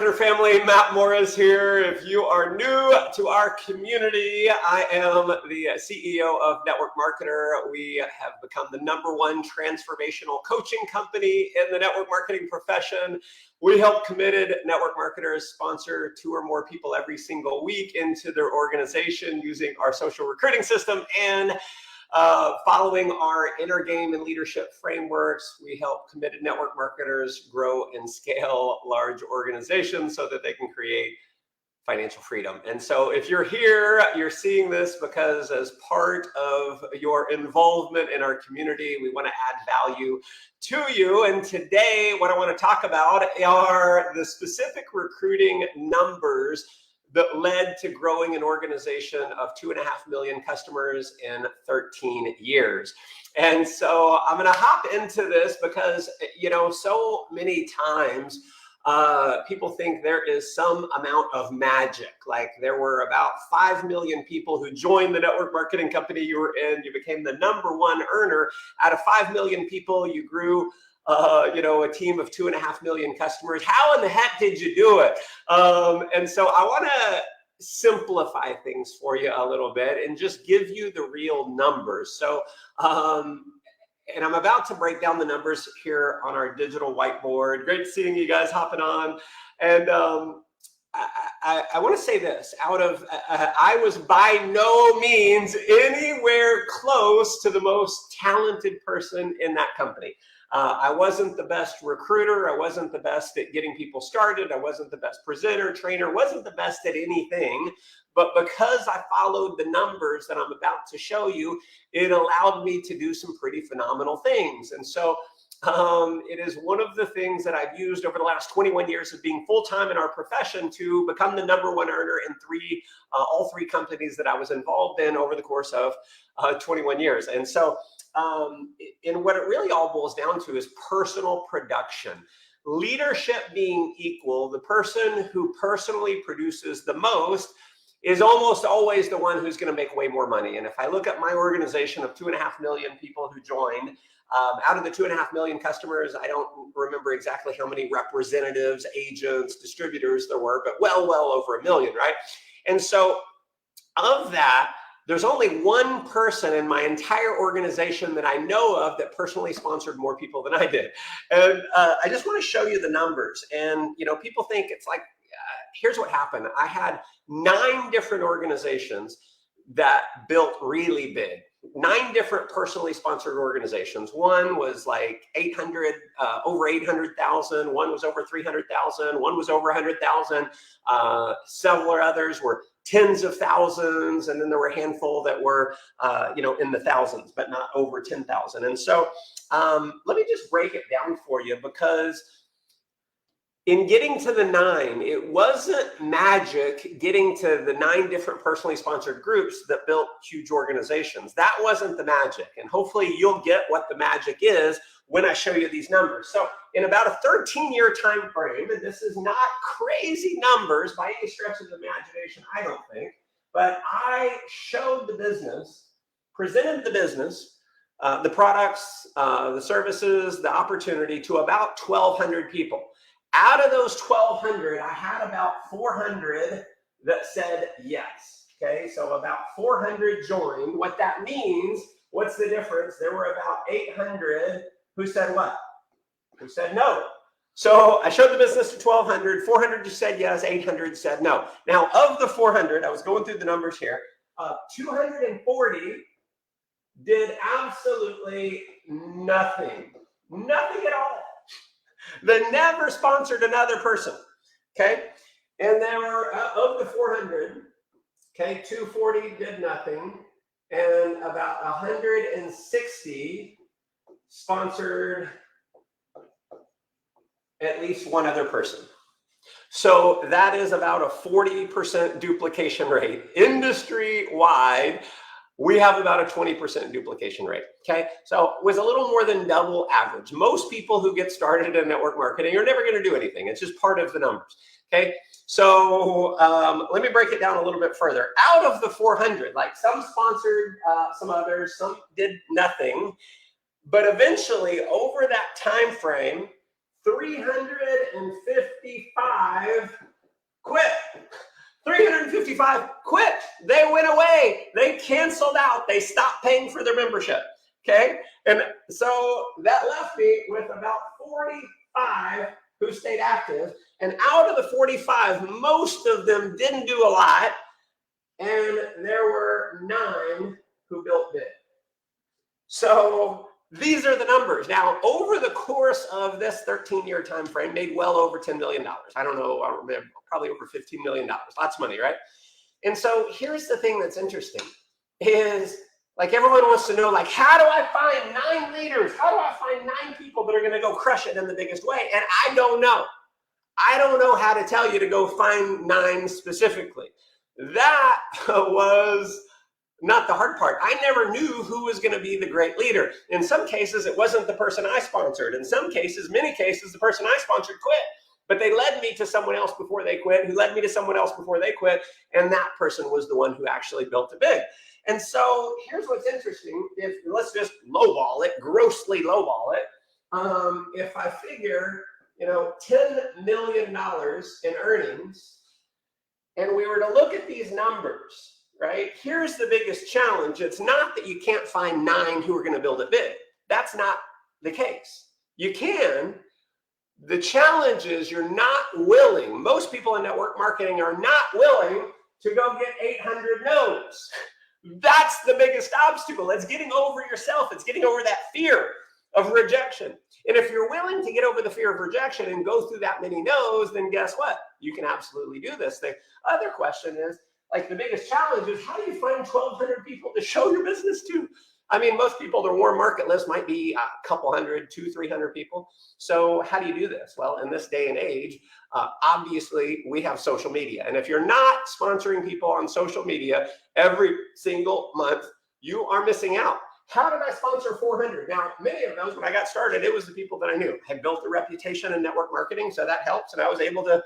Marketer family, Matt Morris here. If you are new to our community, I am the CEO of Network Marketer. We have become the #1 transformational coaching company in the network marketing profession. We help committed network marketers sponsor 2 or more people every single week into their organization using our social recruiting system and following our inner game and leadership frameworks. We help committed network marketers grow and scale large organizations so that they can create financial freedom. And so if you're here, you're seeing this because as part of your involvement in our community, we want to add value to you. And today, what I want to talk about are the specific recruiting numbers that led to growing an organization of 2.5 million customers in 13 years. And so I'm going to hop into this because, so many times people think there is some amount of magic. Like there were about 5 million people who joined the network marketing company you were in. You became the #1 earner. Out of 5 million people, you grew a team of 2.5 million customers. How in the heck did you do it? And so I want to simplify things for you a little bit and just give you the real numbers. So, and I'm about to break down the numbers here on our digital whiteboard. Great seeing you guys hopping on. And I want to say this, I was by no means anywhere close to the most talented person in that company. I wasn't the best recruiter. I wasn't the best at getting people started. I wasn't the best presenter, trainer, wasn't the best at anything. But because I followed the numbers that I'm about to show you, it allowed me to do some pretty phenomenal things. And so it is one of the things that I've used over the last 21 years of being full-time in our profession to become the #1 earner in all three companies that I was involved in over the course of 21 years. And so and what it really all boils down to is personal production. Leadership being equal, the person who personally produces the most is almost always the one who's going to make way more money. And if I look at my organization of 2.5 million people who joined, out of the 2.5 million customers, I don't remember exactly how many representatives, agents, distributors there were, but well over 1 million, right? And so of that, there's only one person in my entire organization that I know of that personally sponsored more people than I did. And I just want to show you the numbers. And, people think it's like, here's what happened. I had 9 different organizations that built really big. 9 different personally sponsored organizations. One was like over 800,000. One was over 300,000. One was over 100,000. Several others were tens of thousands, and then there were a handful that were, in the thousands, but not over 10,000. And so let me just break it down for you, because in getting to the 9, it wasn't magic getting to the 9 different personally sponsored groups that built huge organizations. That wasn't the magic. And hopefully you'll get what the magic is when I show you these numbers. So in about a 13-year time frame, and this is not crazy numbers by any stretch of the imagination, I don't think, but I showed the business, presented the business, the products, the services, the opportunity to about 1,200 people. Out of those 1,200, I had about 400 that said yes. Okay, so about 400 joined. What that means, what's the difference? There were about 800 who said what? Who said no. So I showed the business to 1,200, 400 just said yes, 800 said no. Now, of the 400, I was going through the numbers here, 240 did absolutely nothing. Nothing at all. They never sponsored another person, okay? And there were, of the 400, okay, 240 did nothing, and about 160 sponsored at least one other person. So that is about a 40% duplication rate. Industry-wide, we have about a 20% duplication rate, okay? So it was a little more than double average. Most people who get started in network marketing are never gonna do anything. It's just part of the numbers, okay? So let me break it down a little bit further. Out of the 400, like some sponsored, some others, some did nothing, but eventually over that time frame, 355 55 quit. They went away. They canceled out. They stopped paying for their membership. Okay. And so that left me with about 45 who stayed active. And out of the 45, most of them didn't do a lot. And there were 9 who built big. So these are the numbers. Now, over the course of this 13-year time frame, made well over $10 million. I don't know, I don't remember, probably over $15 million. Lots of money, right? And so here's the thing that's interesting is, like, everyone wants to know, like, how do I find 9 leaders? How do I find 9 people that are going to go crush it in the biggest way? And I don't know. I don't know how to tell you to go find 9 specifically. That was not the hard part. I never knew who was going to be the great leader. In some cases, it wasn't the person I sponsored. In some cases, many cases, the person I sponsored quit. But they led me to someone else before they quit, who led me to someone else before they quit. And that person was the one who actually built it big. And so here's what's interesting. If let's just lowball it, grossly lowball it. If I figure, $10 million in earnings, and we were to look at these numbers, right? Here's the biggest challenge. It's not that you can't find 9 who are going to build it big. That's not the case. You can. The challenge is you're not willing. Most people in network marketing are not willing to go get 800 no's. That's the biggest obstacle. It's getting over yourself. It's getting over that fear of rejection. And if you're willing to get over the fear of rejection and go through that many no's, then guess what? You can absolutely do this. The other question is, like, the biggest challenge is, how do you find 1,200 people to show your business to? I mean, most people, their warm market list might be a couple hundred, 200-300 people. So how do you do this? Well, in this day and age, obviously we have social media. And if you're not sponsoring people on social media every single month, you are missing out. How did I sponsor 400? Now, many of those, when I got started, it was the people that I knew. I had built a reputation in network marketing, so that helps. And I was able to,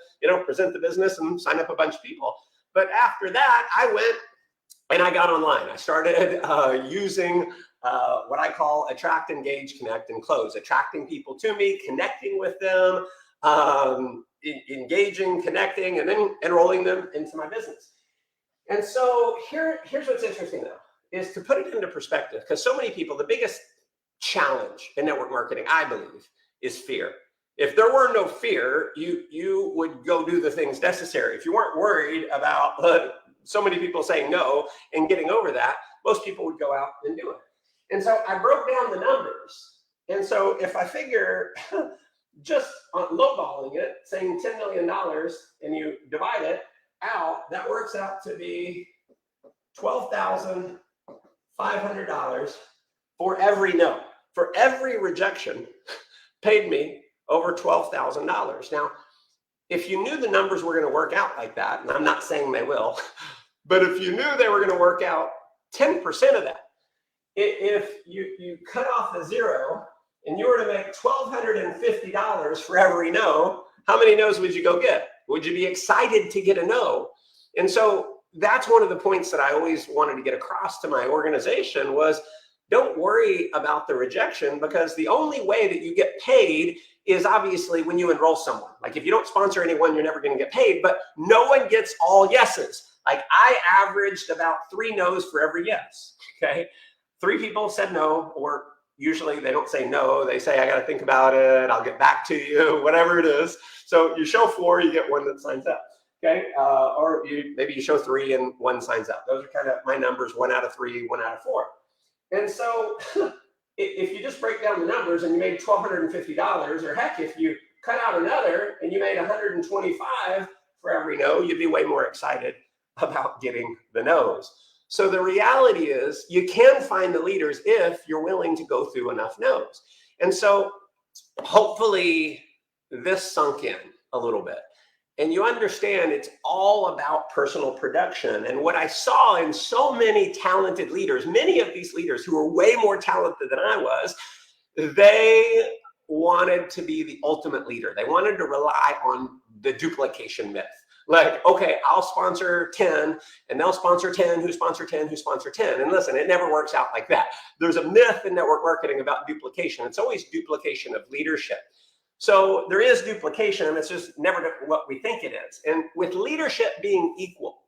present the business and sign up a bunch of people. But after that, I went and I got online. I started using what I call attract, engage, connect, and close. Attracting people to me, connecting with them, engaging, connecting, and then enrolling them into my business. And so here's what's interesting though, is to put it into perspective, because so many people, the biggest challenge in network marketing, I believe, is fear. If there were no fear, you would go do the things necessary. If you weren't worried about so many people saying no and getting over that, most people would go out and do it. And so I broke down the numbers. And so if I figure just on lowballing it, saying $10 million, and you divide it out, that works out to be $12,500 for every no. For every rejection, paid me over $12,000. Now, if you knew the numbers were going to work out like that, and I'm not saying they will, but if you knew they were going to work out 10% of that, if you cut off the zero and you were to make $1,250 for every no, how many no's would you go get? Would you be excited to get a no? And so that's one of the points that I always wanted to get across to my organization was, don't worry about the rejection, because the only way that you get paid is obviously when you enroll someone. Like, if you don't sponsor anyone, you're never going to get paid, but no one gets all yeses. Like, I averaged about 3 no's for every yes. Okay. 3 people said no, or usually they don't say no. They say, I got to think about it. I'll get back to you, whatever it is. So you show 4, you get 1 that signs up. Okay. Or maybe you show 3 and 1 signs up. Those are kind of my numbers: 1 out of 3, 1 out of 4. And so if you just break down the numbers and you made $1,250, or heck, if you cut out another and you made $125 for every no, you'd be way more excited about getting the no's. So the reality is, you can find the leaders if you're willing to go through enough no's. And so hopefully this sunk in a little bit. And you understand it's all about personal production. And what I saw in so many talented leaders, many of these leaders who were way more talented than I was, they wanted to be the ultimate leader. They wanted to rely on the duplication myth. Like, okay, I'll sponsor 10, and they'll sponsor 10, who sponsor 10, who sponsor 10. And listen, it never works out like that. There's a myth in network marketing about duplication. It's always duplication of leadership. So there is duplication, it's just never what we think it is. And with leadership being equal,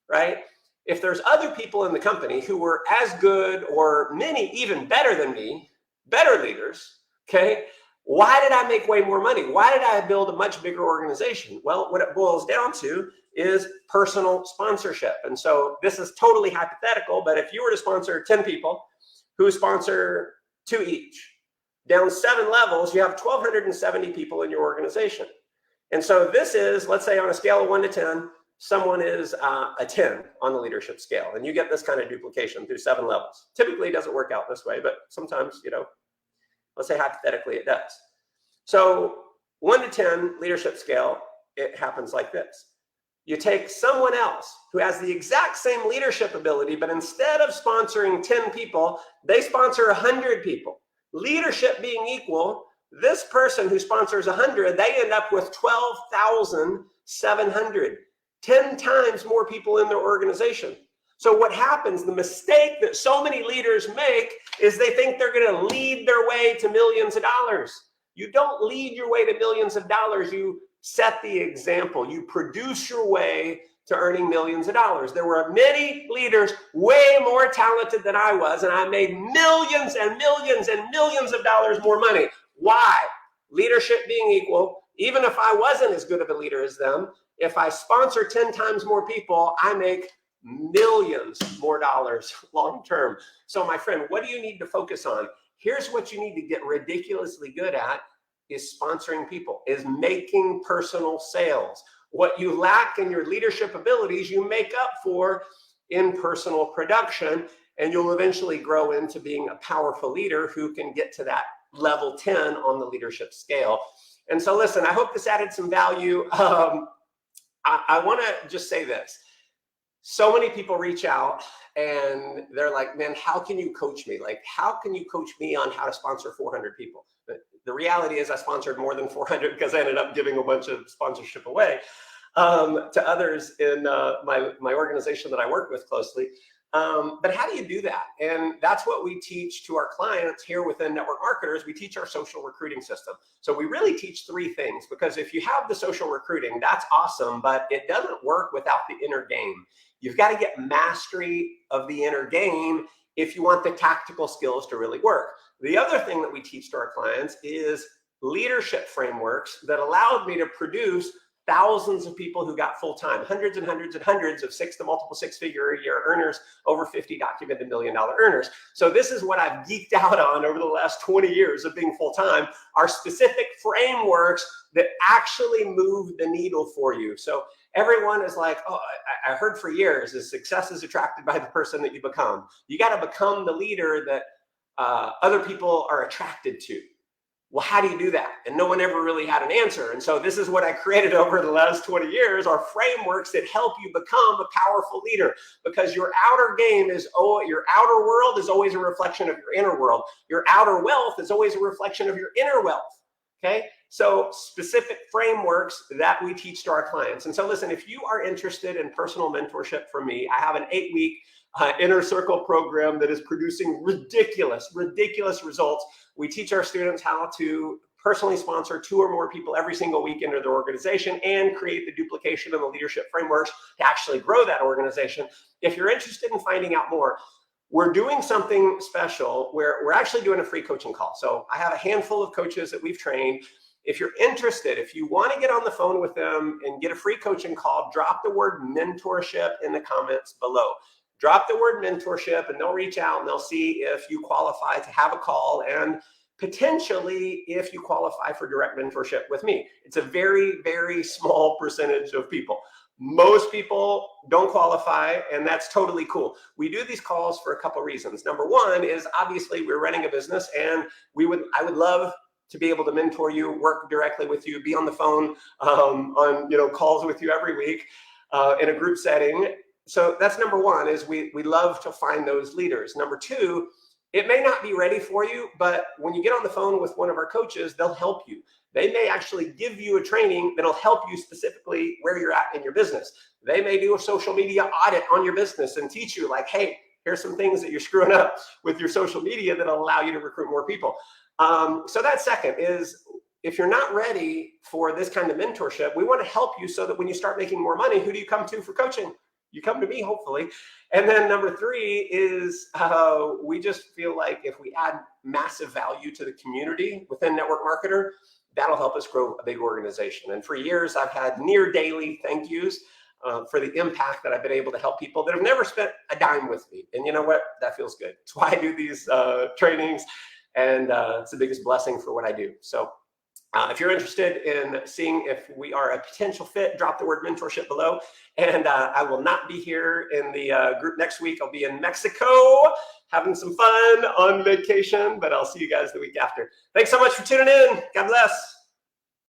right? If there's other people in the company who were as good or many even better than me, better leaders, okay, why did I make way more money? Why did I build a much bigger organization? Well, what it boils down to is personal sponsorship. And so this is totally hypothetical, but if you were to sponsor 10 people who sponsor 2 each, down 7 levels, you have 1,270 people in your organization. And so this is, let's say on a scale of 1 to 10, someone is a 10 on the leadership scale, and you get this kind of duplication through 7 levels. Typically, it doesn't work out this way, but sometimes, let's say hypothetically it does. So 1 to 10 leadership scale, it happens like this. You take someone else who has the exact same leadership ability, but instead of sponsoring 10 people, they sponsor 100 people. Leadership being equal, this person who sponsors 100, they end up with 12,700, 10 times more people in their organization. So what happens, the mistake that so many leaders make is they think they're going to lead their way to millions of dollars. You don't lead your way to millions of dollars. You set the example. You produce your way to earning millions of dollars. There were many leaders way more talented than I was, and I made millions and millions and millions of dollars more money. Why? Leadership being equal, even if I wasn't as good of a leader as them, if I sponsor 10 times more people, I make millions more dollars long term. So my friend, what do you need to focus on? Here's what you need to get ridiculously good at is sponsoring people, is making personal sales. What you lack in your leadership abilities, you make up for in personal production, and you'll eventually grow into being a powerful leader who can get to that level 10 on the leadership scale. And so listen, I hope this added some value. I want to just say this. So many people reach out and they're like, man, how can you coach me? Like, how can you coach me on how to sponsor 400 people? The reality is I sponsored more than 400 because I ended up giving a bunch of sponsorship away to others in my organization that I work with closely. But how do you do that? And that's what we teach to our clients here within Network Marketers. We teach our social recruiting system. So we really teach 3 things, because if you have the social recruiting, that's awesome, but it doesn't work without the inner game. You've got to get mastery of the inner game if you want the tactical skills to really work. The other thing that we teach to our clients is leadership frameworks that allowed me to produce thousands of people who got full-time, hundreds and hundreds and hundreds of 6 to multiple 6-figure a year earners, over 50 documented $1 million earners. So this is what I've geeked out on over the last 20 years of being full-time, are specific frameworks that actually move the needle for you. So everyone is like, oh, I heard for years is success is attracted by the person that you become. You got to become the leader that other people are attracted to. Well, how do you do that? And no one ever really had an answer. And so this is what I created over the last 20 years, are frameworks that help you become a powerful leader, because your outer game is, your outer world is always a reflection of your inner world. Your outer wealth is always a reflection of your inner wealth. Okay. So specific frameworks that we teach to our clients. And so listen, if you are interested in personal mentorship from me, I have an 8-week Inner Circle program that is producing ridiculous results. We teach our students how to personally sponsor 2 or more people every single week into their organization and create the duplication of the leadership frameworks to actually grow that organization. If you're interested in finding out more, we're doing something special where we're actually doing a free coaching call. So I have a handful of coaches that we've trained. If you're interested, if you want to get on the phone with them and get a free coaching call, drop the word mentorship in the comments below. Drop the word mentorship and they'll reach out and they'll see if you qualify to have a call, and potentially if you qualify for direct mentorship with me. It's a very, very small percentage of people. Most people don't qualify, and that's totally cool. We do these calls for a couple of reasons. Number one is obviously we're running a business, and I would love to be able to mentor you, work directly with you, be on the phone on calls with you every week in a group setting. So that's number one, is we love to find those leaders. Number two, it may not be ready for you, but when you get on the phone with one of our coaches, they'll help you. They may actually give you a training that'll help you specifically where you're at in your business. They may do a social media audit on your business and teach you like, hey, here's some things that you're screwing up with your social media that'll allow you to recruit more people. So that second is, if you're not ready for this kind of mentorship, we want to help you so that when you start making more money, who do you come to for coaching? you come to me, hopefully. And then number three is we just feel like if we add massive value to the community within Network Marketer, that'll help us grow a big organization. And for years, I've had near daily thank yous for the impact that I've been able to help people that have never spent a dime with me. And you know what? That feels good. That's why I do these trainings. And it's the biggest blessing for what I do. So if you're interested in seeing if we are a potential fit, drop the word mentorship below. And I will not be here in the group next week. I'll be in Mexico having some fun on vacation, but I'll see you guys the week after. Thanks so much for tuning in. God bless.